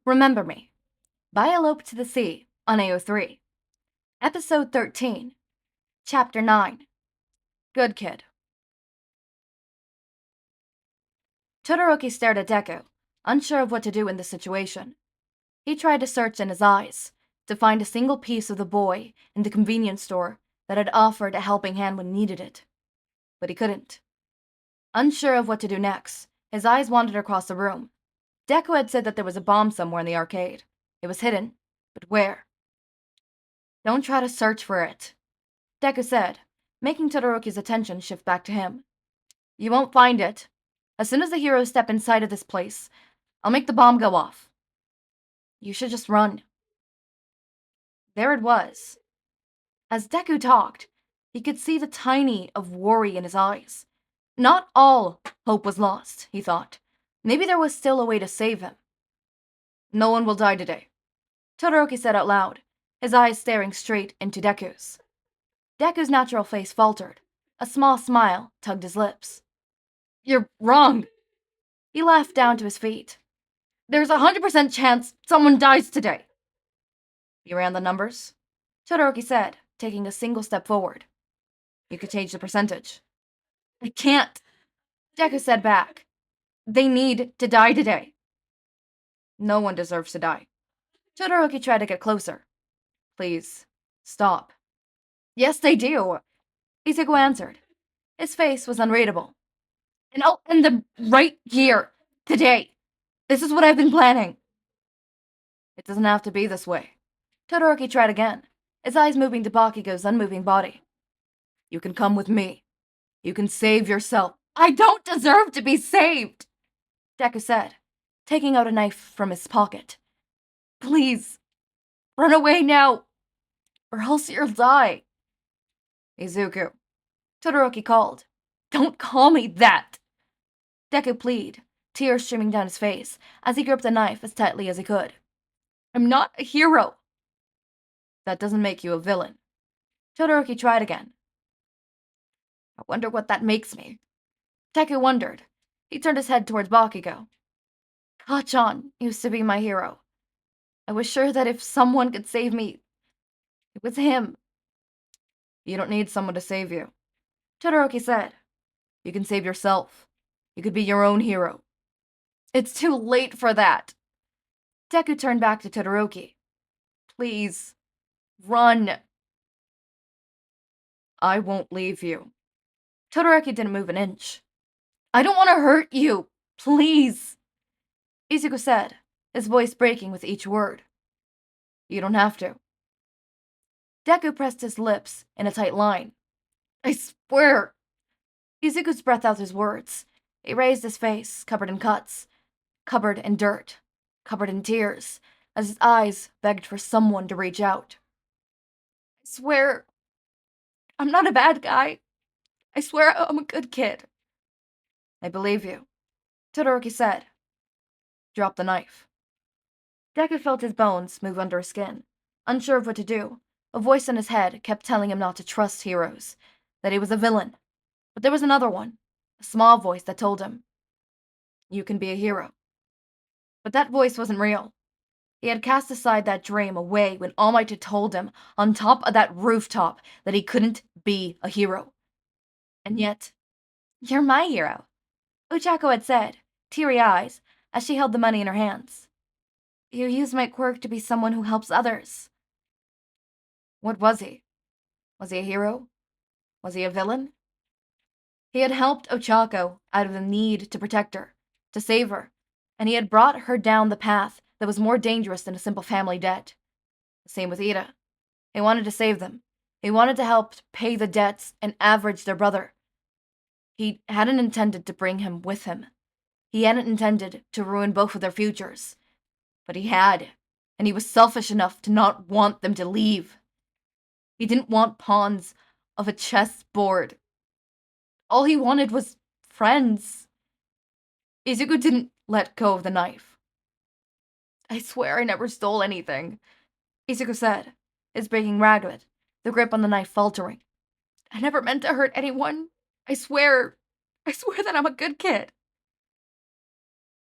Remember Me by Elope to the Sea on AO3. Episode 13, Chapter 9, Good Kid. Todoroki stared at Deku, unsure of what to do in this situation. He tried to search in his eyes, to find a single piece of the boy in the convenience store that had offered a helping hand when needed it. But he couldn't. Unsure of what to do next, his eyes wandered across the room. Deku had said that there was a bomb somewhere in the arcade. It was hidden, but where? Don't try to search for it, Deku said, making Todoroki's attention shift back to him. You won't find it. As soon as the heroes step inside of this place, I'll make the bomb go off. You should just run. There it was. As Deku talked, he could see the tiny of worry in his eyes. Not all hope was lost, he thought. Maybe there was still a way to save him. No one will die today, Todoroki said out loud, his eyes staring straight into Deku's. Deku's natural face faltered. A small smile tugged his lips. You're wrong. He laughed down to his feet. There's 100% chance someone dies today. You ran the numbers? Todoroki said, taking a single step forward. You could change the percentage. I can't, Deku said back. They need to die today. No one deserves to die. Todoroki tried to get closer. Please, stop. Yes, they do, Izuku answered. His face was unreadable. And I'll end them right here, today. This is what I've been planning. It doesn't have to be this way. Todoroki tried again, his eyes moving to Bakugo's unmoving body. You can come with me. You can save yourself. I don't deserve to be saved, Deku said, taking out a knife from his pocket. Please, run away now, or else you'll die. Izuku, Todoroki called. Don't call me that, Deku pleaded, tears streaming down his face as he gripped the knife as tightly as he could. I'm not a hero. That doesn't make you a villain. Todoroki tried again. I wonder what that makes me. Deku wondered. He turned his head towards Bakugo. Kachan used to be my hero. I was sure that if someone could save me, it was him. You don't need someone to save you, Todoroki said. You can save yourself. You could be your own hero. It's too late for that. Deku turned back to Todoroki. Please, run. I won't leave you. Todoroki didn't move an inch. I don't want to hurt you. Please, Izuku said, his voice breaking with each word. You don't have to. Deku pressed his lips in a tight line. I swear. Izuku breathed out his words. He raised his face, covered in cuts, covered in dirt, covered in tears, as his eyes begged for someone to reach out. I swear, I'm not a bad guy. I swear I'm a good kid. I believe you, Todoroki said. Drop the knife. Deku felt his bones move under his skin. Unsure of what to do, a voice in his head kept telling him not to trust heroes, that he was a villain. But there was another one, a small voice that told him, you can be a hero. But that voice wasn't real. He had cast aside that dream away when All Might had told him on top of that rooftop that he couldn't be a hero. And yet, you're my hero, Ochako had said, teary eyes, as she held the money in her hands. You used my quirk to be someone who helps others. What was he? Was he a hero? Was he a villain? He had helped Ochako out of the need to protect her, to save her, and he had brought her down the path that was more dangerous than a simple family debt. The same with Iida. He wanted to save them. He wanted to help pay the debts and average their brother. He hadn't intended to bring him with him. He hadn't intended to ruin both of their futures. But he had, and he was selfish enough to not want them to leave. He didn't want pawns of a chessboard. All he wanted was friends. Izuku didn't let go of the knife. I swear I never stole anything, Izuku said, his breaking ragged, the grip on the knife faltering. I never meant to hurt anyone. I swear that I'm a good kid.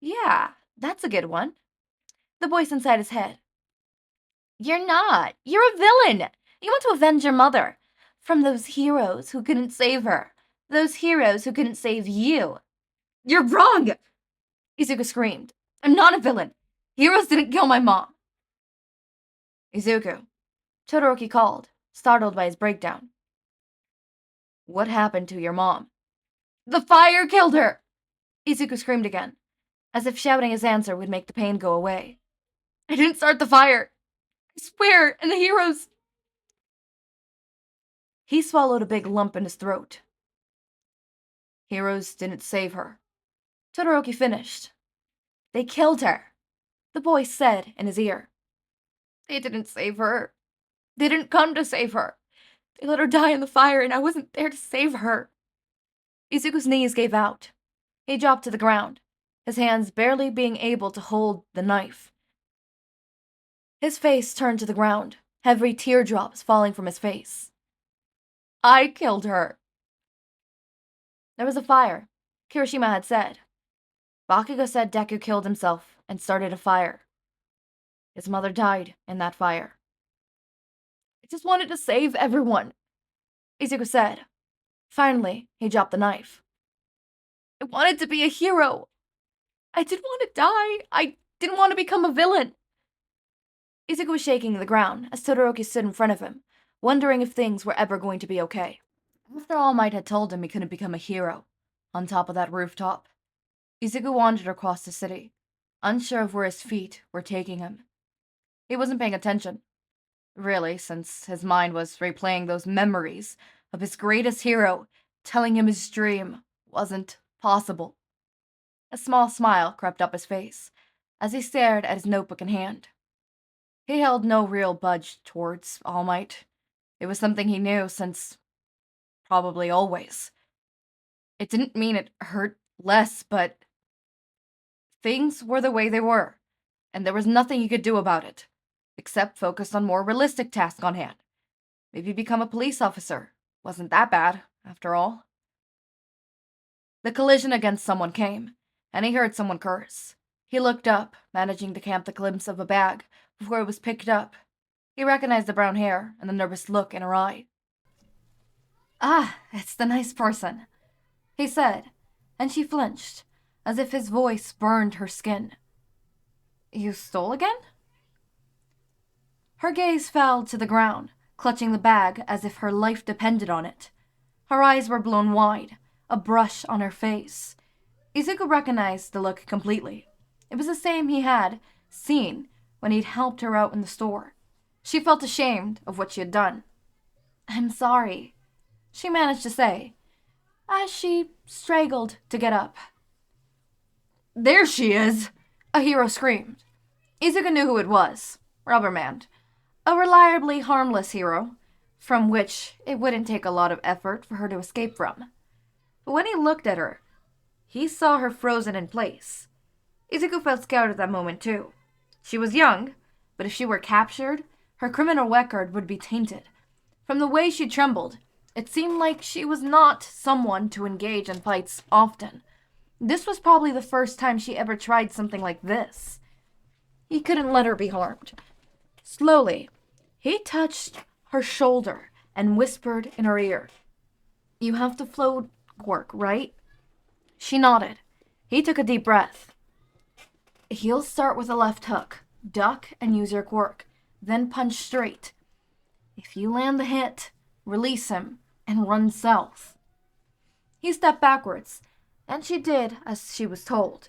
Yeah, that's a good one. the voice inside his head. You're not. You're a villain. You want to avenge your mother. From those heroes who couldn't save her. Those heroes who couldn't save you. You're wrong! Izuku screamed. I'm not a villain. Heroes didn't kill my mom. Izuku, Todoroki called, startled by his breakdown. What happened to your mom? The fire killed her! Izuku screamed again, as if shouting his answer would make the pain go away. I didn't start the fire. I swear, and the heroes... He swallowed a big lump in his throat. Heroes didn't save her. Todoroki finished. They killed her, the voice said in his ear. They didn't save her. They didn't come to save her. They let her die in the fire, and I wasn't there to save her. Izuku's knees gave out. He dropped to the ground, his hands barely being able to hold the knife. His face turned to the ground, heavy teardrops falling from his face. I killed her. There was a fire, Kirishima had said. Bakugo said Deku killed himself and started a fire. His mother died in that fire. I just wanted to save everyone, Izuku said. Finally, he dropped the knife. I wanted to be a hero. I didn't want to die. I didn't want to become a villain. Izuku was shaking the ground as Todoroki stood in front of him, wondering if things were ever going to be okay. After All Might had told him he couldn't become a hero, on top of that rooftop, Izuku wandered across the city, unsure of where his feet were taking him. He wasn't paying attention, really, since his mind was replaying those memories of his greatest hero telling him his dream wasn't possible. A small smile crept up his face as he stared at his notebook in hand. He held no real budge towards All Might. It was something he knew since probably always. It didn't mean it hurt less, but things were the way they were, and there was nothing he could do about it, except focus on more realistic tasks on hand. Maybe become a police officer. Wasn't that bad, after all. The collision against someone came, and he heard someone curse. He looked up, managing to catch the glimpse of a bag before it was picked up. He recognized the brown hair and the nervous look in her eye. Ah, it's the nice person, he said, and she flinched, as if his voice burned her skin. You stole again? Her gaze fell to the ground, clutching the bag as if her life depended on it. Her eyes were blown wide, a brush on her face. Izuku recognized the look completely. It was the same he had seen when he'd helped her out in the store. She felt ashamed of what she had done. I'm sorry, she managed to say, as she struggled to get up. There she is! A hero screamed. Izuku knew who it was. Rubberman. A reliably harmless hero, from which it wouldn't take a lot of effort for her to escape from. But when he looked at her, he saw her frozen in place. Izuku felt scared at that moment too. She was young, but if she were captured, her criminal record would be tainted. From the way she trembled, it seemed like she was not someone to engage in fights often. This was probably the first time she ever tried something like this. He couldn't let her be harmed. Slowly, he touched her shoulder and whispered in her ear, You have to float quirk, right? She nodded. He took a deep breath. He'll start with a left hook, duck and use your quirk, then punch straight. If you land the hit, release him and run south. He stepped backwards, and she did as she was told,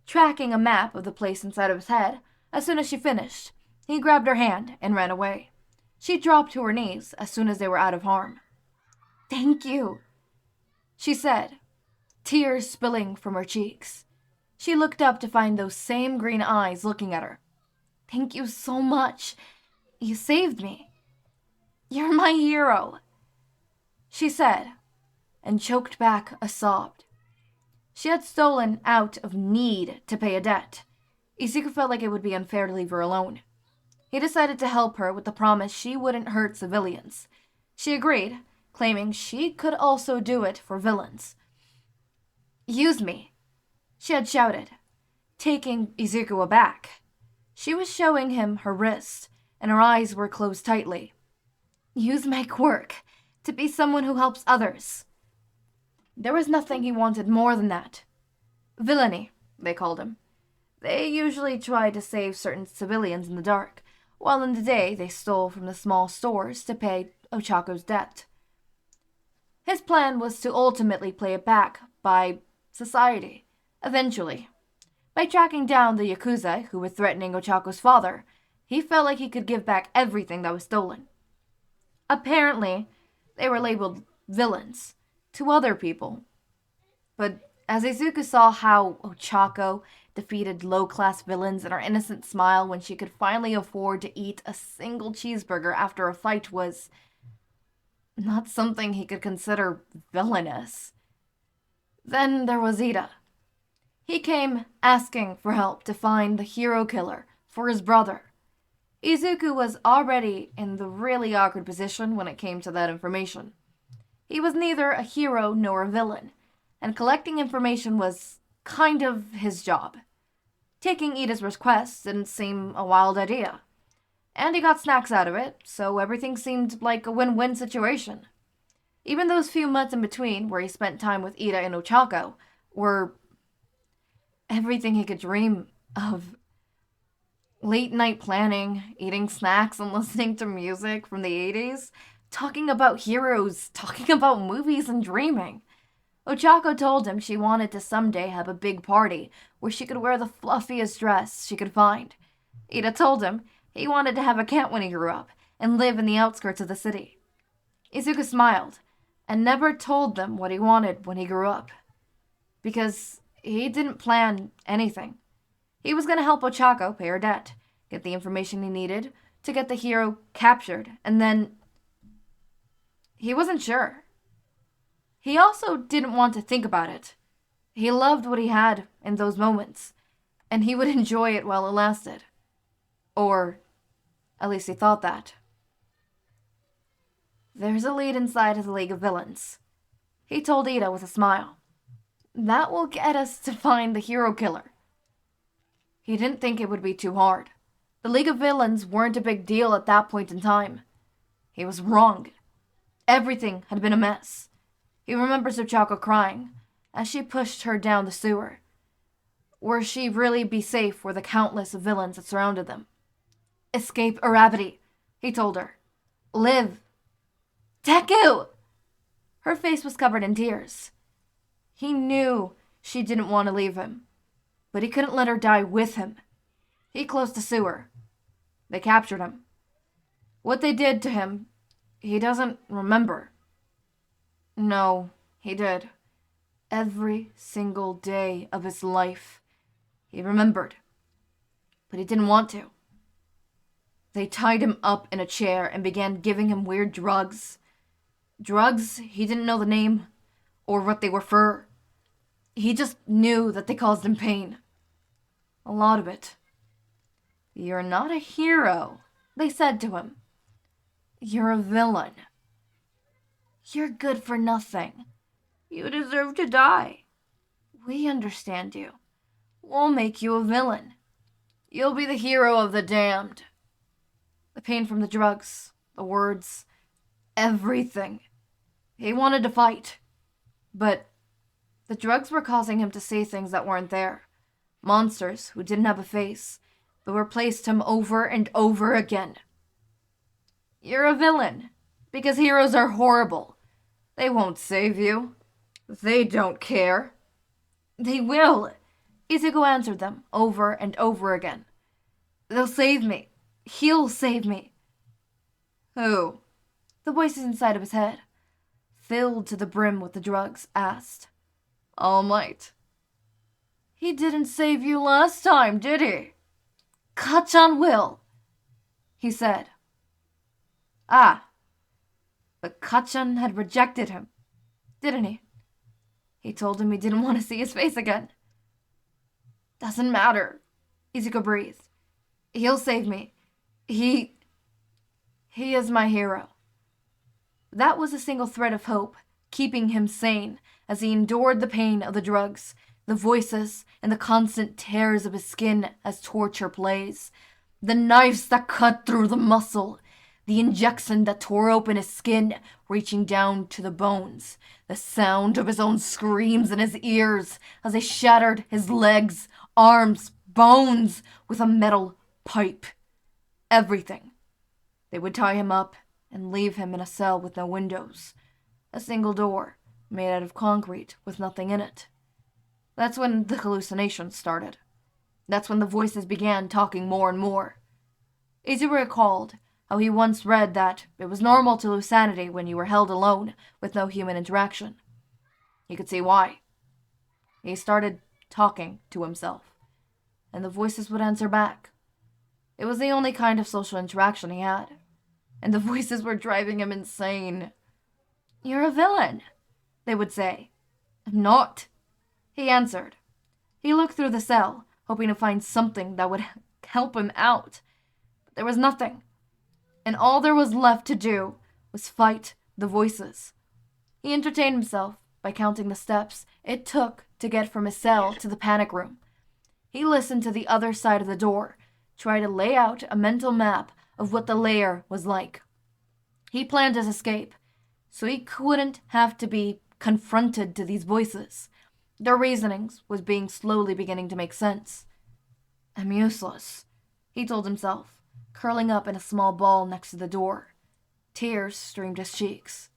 tracking a map of the place inside of his head. As soon as she finished, he grabbed her hand and ran away. She dropped to her knees as soon as they were out of harm. Thank you, she said, tears spilling from her cheeks. She looked up to find those same green eyes looking at her. Thank you so much. You saved me. You're my hero, she said, and choked back a sob. She had stolen out of need to pay a debt. Izuku felt like it would be unfair to leave her alone. He decided to help her with the promise she wouldn't hurt civilians. She agreed, claiming she could also do it for villains. Use me, she had shouted, taking Izuku aback. She was showing him her wrist, and her eyes were closed tightly. Use my quirk to be someone who helps others. There was nothing he wanted more than that. Villainy, they called him. They usually tried to save certain civilians in the dark, while in the day they stole from the small stores to pay Ochako's debt. His plan was to ultimately play it back by society, eventually. By tracking down the Yakuza who were threatening Ochako's father, he felt like he could give back everything that was stolen. Apparently, they were labeled villains to other people. But as Izuku saw how Ochako defeated low-class villains and her innocent smile when she could finally afford to eat a single cheeseburger after a fight was not something he could consider villainous. Then there was Iida. He came asking for help to find the hero killer for his brother. Izuku was already in the really awkward position when it came to that information. He was neither a hero nor a villain, and collecting information was kind of his job. Taking Iida's request didn't seem a wild idea, and he got snacks out of it, so everything seemed like a win-win situation. Even those few months in between where he spent time with Iida and Ochako were everything he could dream of. Late night planning, eating snacks and listening to music from the 80s, talking about heroes, talking about movies and dreaming. Ochako told him she wanted to someday have a big party where she could wear the fluffiest dress she could find. Iida told him he wanted to have a cat when he grew up and live in the outskirts of the city. Izuku smiled and never told them what he wanted when he grew up, because he didn't plan anything. He was going to help Ochako pay her debt, get the information he needed to get the hero captured, and then he wasn't sure. He also didn't want to think about it. He loved what he had in those moments, and he would enjoy it while it lasted. Or at least he thought that. There's a lead inside of the League of Villains, he told Iida with a smile. That will get us to find the hero killer. He didn't think it would be too hard. The League of Villains weren't a big deal at that point in time. He was wrong. Everything had been a mess. He remembers Ochako crying as she pushed her down the sewer. Would she really be safe with the countless villains that surrounded them? Escape Uraraka, he told her. Live. Deku! Her face was covered in tears. He knew she didn't want to leave him, but he couldn't let her die with him. He closed the sewer. They captured him. What they did to him, he doesn't remember. No, he did. Every single day of his life, he remembered. But he didn't want to. They tied him up in a chair and began giving him weird drugs. Drugs he didn't know the name or what they were for. He just knew that they caused him pain. A lot of it. You're not a hero, they said to him. You're a villain. You're good for nothing. You deserve to die. We understand you. We'll make you a villain. You'll be the hero of the damned. The pain from the drugs, the words, everything. He wanted to fight, but the drugs were causing him to say things that weren't there. Monsters who didn't have a face, but replaced him over and over again. You're a villain, because heroes are horrible. They won't save you. They don't care. They will, Izuku answered them over and over again. They'll save me. He'll save me. Who? The voices inside of his head, filled to the brim with the drugs, asked. All Might. He didn't save you last time, did he? Kachan will, he said. Ah, but Kachan had rejected him, didn't he? He told him he didn't want to see his face again. Doesn't matter, Izuku breathed. He'll save me. He is my hero. That was a single thread of hope, keeping him sane as he endured the pain of the drugs, The voices and the constant tears of his skin as torture plays. The knives that cut through the muscle. The injection that tore open his skin, reaching down to the bones. The sound of his own screams in his ears as they shattered his legs, arms, bones with a metal pipe. Everything. They would tie him up and leave him in a cell with no windows. A single door, made out of concrete with nothing in it. That's when the hallucinations started. That's when the voices began talking more and more. Izuku recalled how he once read that it was normal to lose sanity when you were held alone with no human interaction. He could see why. He started talking to himself, and the voices would answer back. It was the only kind of social interaction he had, and the voices were driving him insane. "You're a villain," they would say. "I'm not," he answered. He looked through the cell, hoping to find something that would help him out. But there was nothing, and all there was left to do was fight the voices. He entertained himself by counting the steps it took to get from his cell to the panic room. He listened to the other side of the door, tried to lay out a mental map of what the lair was like. He planned his escape, so he couldn't have to be confronted to these voices. Their reasonings was slowly beginning to make sense. "I'm useless," he told himself, curling up in a small ball next to the door. Tears streamed his cheeks.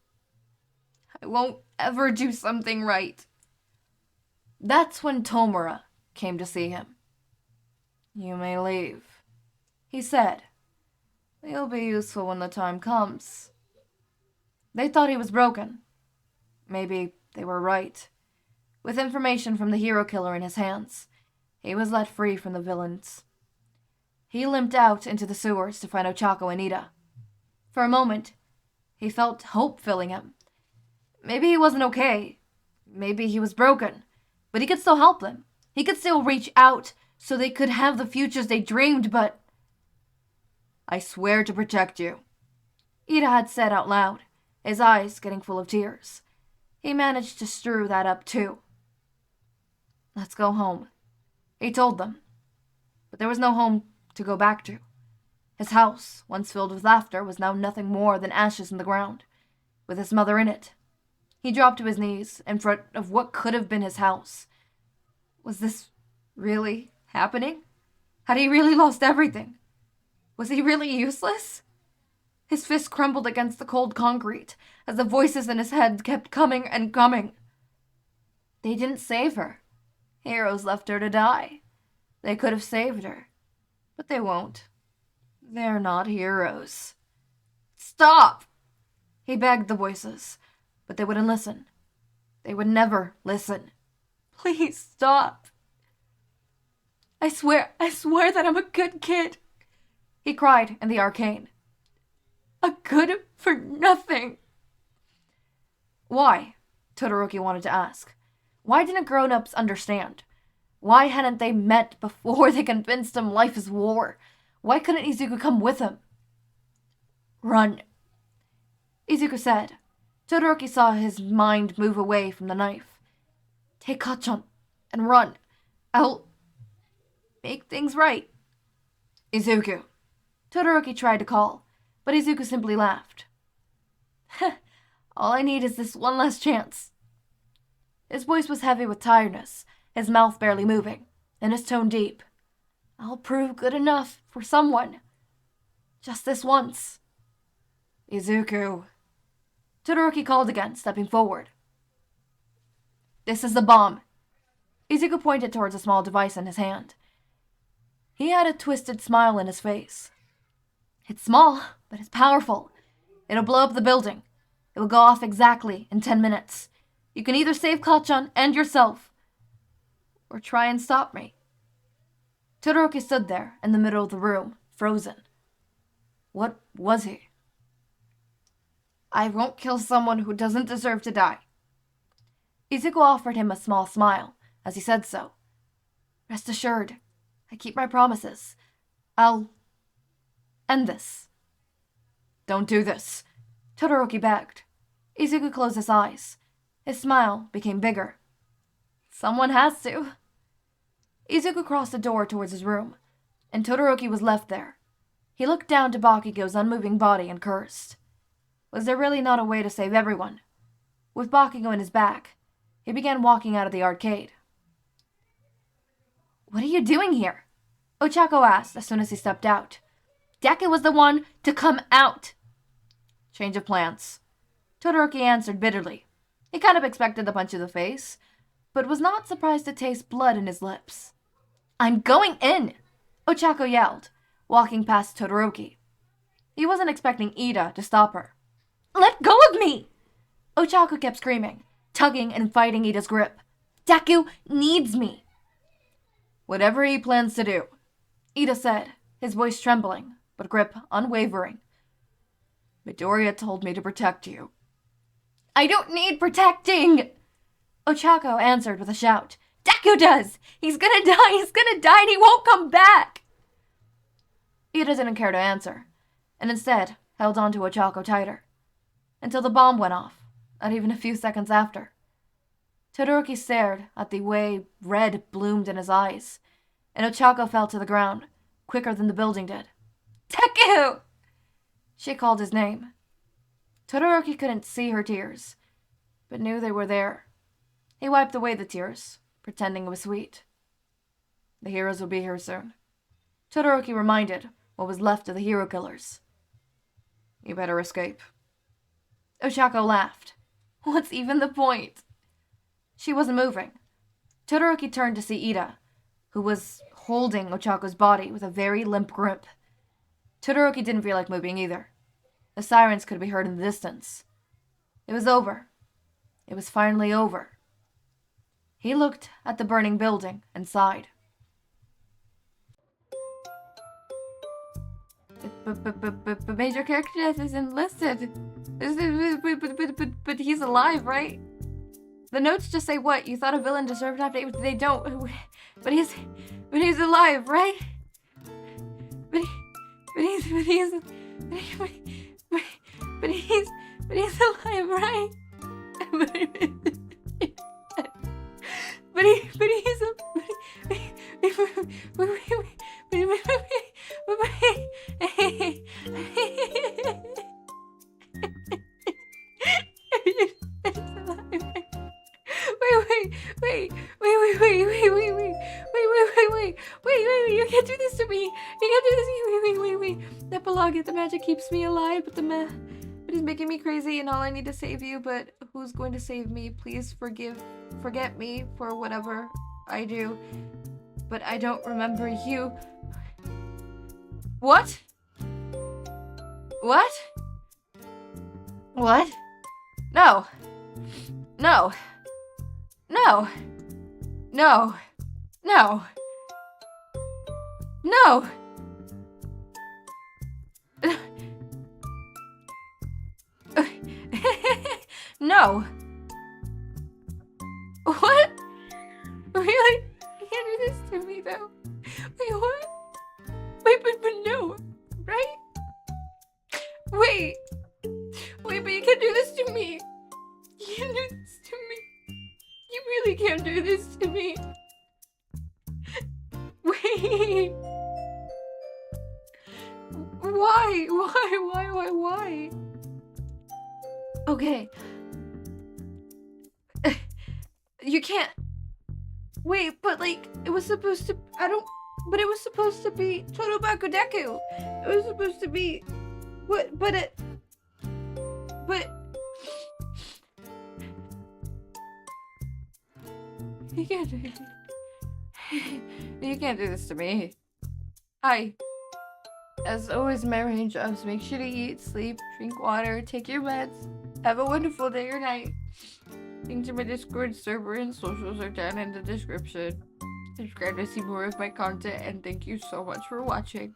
"I won't ever do something right." That's when Tomura came to see him. "You may leave," he said. "You'll be useful when the time comes." They thought he was broken. Maybe they were right. With information from the hero killer in his hands, he was let free from the villains. He limped out into the sewers to find Ochako and Iida. For a moment, he felt hope filling him. Maybe he wasn't okay. Maybe he was broken. But he could still help them. He could still reach out so they could have the futures they dreamed, but... "I swear to protect you," Iida had said out loud, his eyes getting full of tears. He managed to strew that up too. "Let's go home," he told them. But there was no home to go back to. His house, once filled with laughter, was now nothing more than ashes in the ground, with his mother in it. He dropped to his knees in front of what could have been his house. Was this really happening? Had he really lost everything? Was he really useless? His fist crumbled against the cold concrete as the voices in his head kept coming and coming. They didn't save her. Heroes left her to die. They could have saved her, but they won't. They're not heroes. "Stop!" he begged the voices, but they wouldn't listen. They would never listen. "Please stop. I swear that I'm a good kid," he cried in the arcane. "A good for nothing." Why? Todoroki wanted to ask. Why didn't grown-ups understand? Why hadn't they met before they convinced him life is war? Why couldn't Izuku come with him? "Run," Izuku said. Todoroki saw his mind move away from the knife. "Take Kachan and run. I'll make things right." "Izuku," Todoroki tried to call, but Izuku simply laughed. "All I need is this one last chance." His voice was heavy with tiredness, his mouth barely moving, and his tone deep. "I'll prove good enough for someone. Just this once." "Izuku," Todoroki called again, stepping forward. "This is the bomb." Izuku pointed towards a small device in his hand. He had a twisted smile in his face. "It's small, but it's powerful. It'll blow up the building. It will go off exactly in 10 minutes. You can either save Kachan and yourself, or try and stop me." Todoroki stood there in the middle of the room, frozen. What was he? "I won't kill someone who doesn't deserve to die." Izuku offered him a small smile as he said so. "Rest assured, I keep my promises. I'll end this." "Don't do this," Todoroki begged. Izuku closed his eyes. His smile became bigger. Someone has to. Izuku crossed the door towards his room, and Todoroki was left there. He looked down to Bakugo's unmoving body and cursed. Was there really not a way to save everyone? With Bakugo in his back, he began walking out of the arcade. What are you doing here? Ochako asked as soon as he stepped out. Deku was the one to come out. Change of plans. Todoroki answered bitterly. He kind of expected the punch to the face, but was not surprised to taste blood in his lips. I'm going in! Ochako yelled, walking past Todoroki. He wasn't expecting Iida to stop her. Let go of me! Ochako kept screaming, tugging and fighting Iida's grip. Deku needs me. Whatever he plans to do, Iida said, his voice trembling, but grip unwavering. Midoriya told me to protect you. I don't need protecting! Ochako answered with a shout. Deku does! He's gonna die, and he won't come back! Iida didn't care to answer, and instead held on to Ochako tighter, until the bomb went off, not even a few seconds after. Todoroki stared at the way red bloomed in his eyes, and Ochako fell to the ground, quicker than the building did. Deku! She called his name. Todoroki couldn't see her tears, but knew they were there. He wiped away the tears, pretending it was sweet. The heroes will be here soon. Todoroki reminded what was left of the hero killers. You better escape. Ochako laughed. What's even the point? She wasn't moving. Todoroki turned to see Iida, who was holding Ochako's body with a very limp grip. Todoroki didn't feel like moving either. The sirens could be heard in the distance. It was over. It was finally over. He looked at the burning building and sighed. But major character death isn't listed. But he's alive, right? The notes just say what? You thought a villain deserved to have to... They don't. But he's alive, right? But he's alive, right? Wait, you can't do this to me. You can't do this. Wait. That Pelagia, the magic keeps me alive, but he's making me crazy and all I need to save you, but who's going to save me? Please forget me for whatever I do. But I don't remember you. What? What? What? No. No. No. No. No. No. No. What? Really? You can't do this to me, though. Wait, what? Wait, but no. Right? Wait, but you can't do this to me. You can't do this to me. You really can't do this to me. Wait. Why? Okay. You can't. Wait, but like, it was supposed to. But it was supposed to be Todobaku Deku. It was supposed to be. What? But. You can't do it. You can't do this to me. As always, my raindrops, make sure to eat, sleep, drink water, take your meds. Have a wonderful day or night. Links to my Discord server and socials are down in the description. Subscribe to see more of my content, and thank you so much for watching.